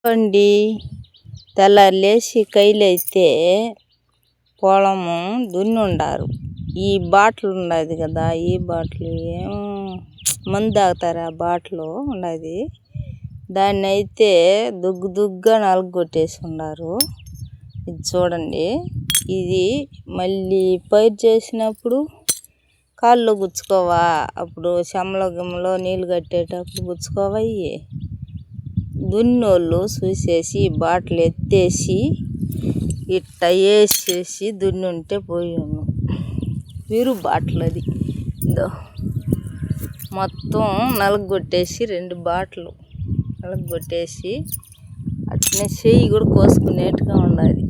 అండి తెల్లారి లేచి కైలైతే పొలము దున్నుండారు. ఈ బాటలు ఉన్నది కదా, ఈ బాటలు ఏం మందు తాగుతారు. ఆ బాటలు ఉన్నది, దాన్ని అయితే దుగ్గుగా నలగొట్టేసి ఉన్నారు. ఇది చూడండి, ఇది మళ్ళీ పైరు చేసినప్పుడు కాళ్ళు గుచ్చుకోవా, అప్పుడు చెమలో గిమ్మలో నీళ్ళు కట్టేటప్పుడు గుచ్చుకోవా. దున్నోళ్ళు చూసేసి బాటలు ఎత్తేసి ఇట్ట వేసేసి దున్ని ఉంటే పోయాను. విరు బాటలు అది మొత్తం నలగొట్టేసి 2 బాటలు నలగొట్టేసి అట్నే చెయ్యి కూడా కోసుకునేట్టుగా ఉండాలి.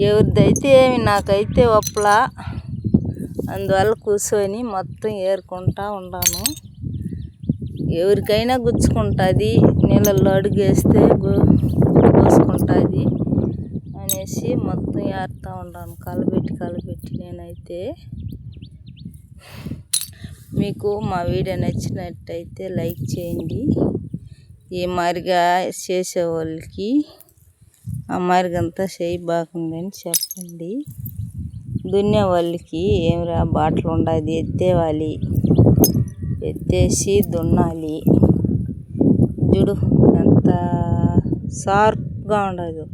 ఎవరిదైతే ఏమి, నాకైతే ఒప్పలా, అందువల్ల కూర్చొని మొత్తం ఏరుకుంటా ఉన్నాను. ఎవరికైనా గుచ్చుకుంటుంది, నీళ్ళల్లో అడుగేస్తే కోసుకుంటుంది అనేసి మొత్తం ఏరుతూ ఉన్నాను. కలబెట్టి నేనైతే. మీకు మా వీడియో నచ్చినట్టయితే లైక్ చేయండి. ఈ మారిగా చేసేవాళ్ళకి ఆ మారిగంతా చేయబాకండి చెప్పండి. దున్నే వాళ్ళకి ఏమిరా బాటలు ఉండదు, ఎత్తేవాలి, ఎత్తేసి దున్నాలి. చూడు ఎంత షార్ప్గా ఉండదు.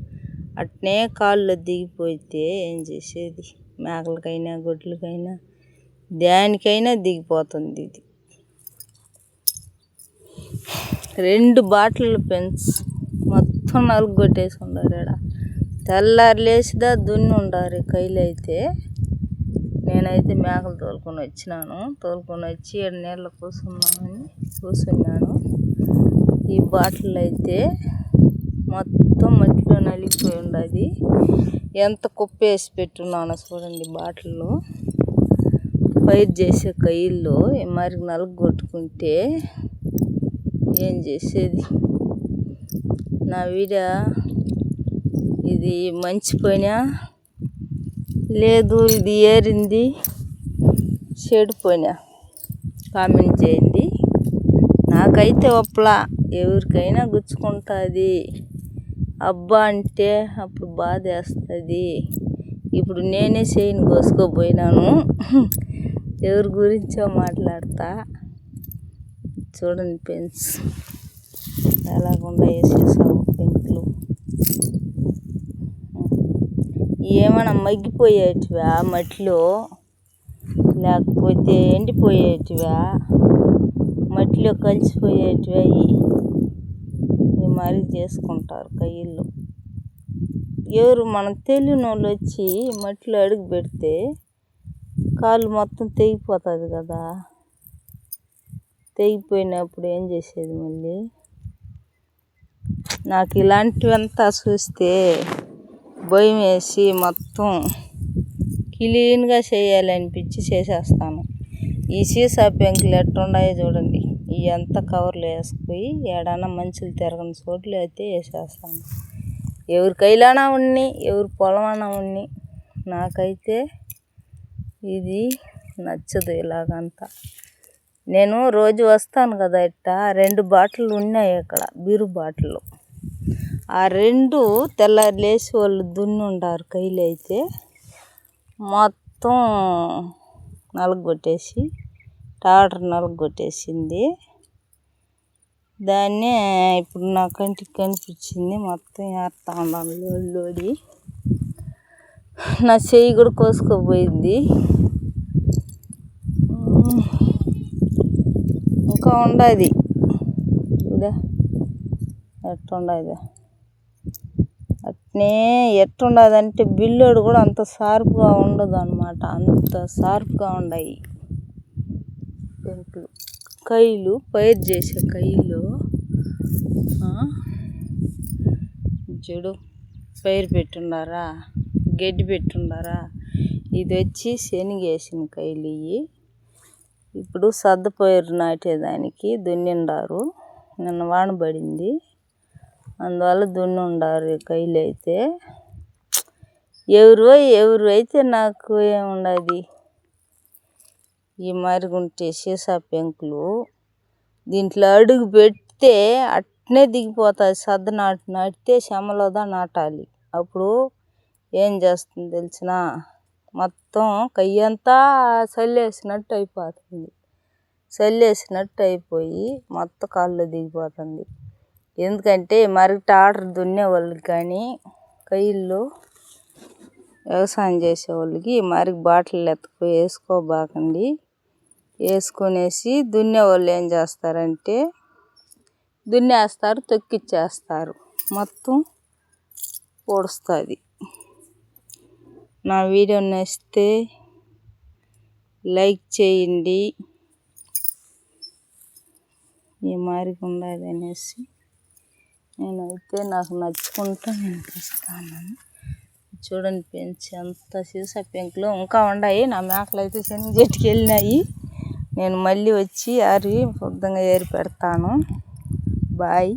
అట్నే కాళ్ళు దిగిపోతే ఏం చేసేది? మేకలకైనా గొడ్లకైనా దేనికైనా దిగిపోతుంది. ఇది 2 బాటలు మొత్తం నలుగొట్టేసి ఉండారు. ఇక్కడ తెల్లారి లేచిదా దున్ని ఉండారు. కైలు అయితే నేనైతే మేకలు తోలుకొని వచ్చినాను. తోలుకొని వచ్చి 7 నీళ్ళు కూర్చున్నాను. ఈ బాటలు అయితే మొత్తం మట్టిలో నలిగిపోయి ఉండదు. ఎంత కుప్పేసి పెట్టున్నానో చూడండి. బాటల్లో పైరు చేసే కైల్లో మరి నలగొట్టుకుంటే ఏం చేసేది? నా వీడియో ఇది మంచి పనా లేదు, ఇది ఏరింది చెడు పనా కామెంట్ చేయండి. నాకైతే ఒప్పలా, ఎవరికైనా గుచ్చుకుంటుంది. అబ్బా అంటే అప్పుడు బాధ వేస్తుంది. ఇప్పుడు నేనే చేయని కోసుకోపోయినాను. ఎవరి గురించో మాట్లాడతా. చూడండి ఫ్రెండ్స్, ఎలాగుండా వేసేసాము పెంకులు. ఏమైనా మగ్గిపోయేటివా మట్టిలో, లేకపోతే ఎండిపోయేటివా, మట్టిలో కలిసిపోయేటివా? ఈ మరి చేసుకుంటారు కయ్యిల్లో. ఎవరు మనం తెలియని వాళ్ళు వచ్చి మట్టిలో అడుగు పెడితే కాళ్ళు మొత్తం తెగిపోతుంది కదా. తెగిపోయినప్పుడు ఏం చేసేది? మళ్ళీ నాకు ఇలాంటివంతా చూస్తే భయం వేసి మొత్తం క్లీన్గా చేయాలనిపించి చేసేస్తాను. ఈ సీసా పెంకులు ఎట్టున్నాయో చూడండి. ఇవంతా కవర్లు వేసుకుపోయి ఏడన్నా మంచులు తిరగని చోట్లు అయితే వేసేస్తాను. ఎవరి కైలానా ఉన్ని, ఎవరి పొలమైనా ఉన్ని, నాకైతే ఇది నచ్చదు. ఇలాగంతా నేను రోజు వస్తాను కదా, ఇట్ట 2 బాటలు ఉన్నాయి అక్కడ, బీరు బాటలు. ఆ 2 తెల్లారి లేచి వాళ్ళు దున్ని ఉండారు. కైలు అయితే మొత్తం నలగొట్టేసి టాటర్ నలగొట్టేసింది. దాన్నే ఇప్పుడు నా కంటికి కనిపించింది. మొత్తం ఏరుతా ఉన్నాను లోడి. నా చెయ్యి కూడా కోసుకోపోయింది. ఇంకా ఉండదు. ఇదే ఎట్టుండదు, అట్నే ఎట్టుండదంటే బిల్లోడు కూడా అంత షార్ప్గా ఉండదు అన్నమాట. అంత షార్ప్గా ఉన్నాయి పెంకులు. కైలు పైరు చేసే కైలు చూడు, పైరు పెట్టున్నారా, గడ్డి పెట్టున్నారా. ఇది వచ్చి శనగేసిన కైలు. ఇప్పుడు సద్ద పైరు నాటేదానికి దున్నిండారు. నిన్న వాన పడింది, అందువల్ల దున్ని ఉండారు కైలు అయితే. ఎవరు అయితే నాకు ఏముండదు. ఈ మరుగుంటే సీసా పెంకులు దీంట్లో అడుగు పెడితే అట్నే దిగిపోతుంది. సద్ద నాటితే చెమలోదా నాటాలి. అప్పుడు ఏం చేస్తుంది తెలిసిన మొత్తం కయ్యంతా చల్లేసినట్టు అయిపోతుంది. చల్లేసినట్టు అయిపోయి మొత్తం కాళ్ళు దిగిపోతుంది. ఎందుకంటే మరికి ట్రాక్టర్ దున్నే వాళ్ళకి కానీ కయ్యిల్లో వ్యవసాయం చేసేవాళ్ళకి మరికి బాటిల్ ఎత్తుకుపోయి వేసుకోబాకండి. వేసుకునేసి దున్నేవాళ్ళు ఏం చేస్తారంటే దున్నేస్తారు, తొక్కిచ్చేస్తారు, మొత్తం పొడుస్తుంది. నా వీడియో నచ్చితే లైక్ చేయండి. ఈ మారికి ఉండాలి అనేసి నేనైతే నాకు నచ్చుకుంటా నేను ఇస్తాను. చూడండి పెంచి ఎంత సీసా పెంకులు ఇంకా ఉన్నాయి. నా మేకలు అయితే శనగ చెట్టుకి వెళ్ళినాయి. నేను మళ్ళీ వచ్చి శుద్ధంగా ఏరి పెడతాను. బాయ్.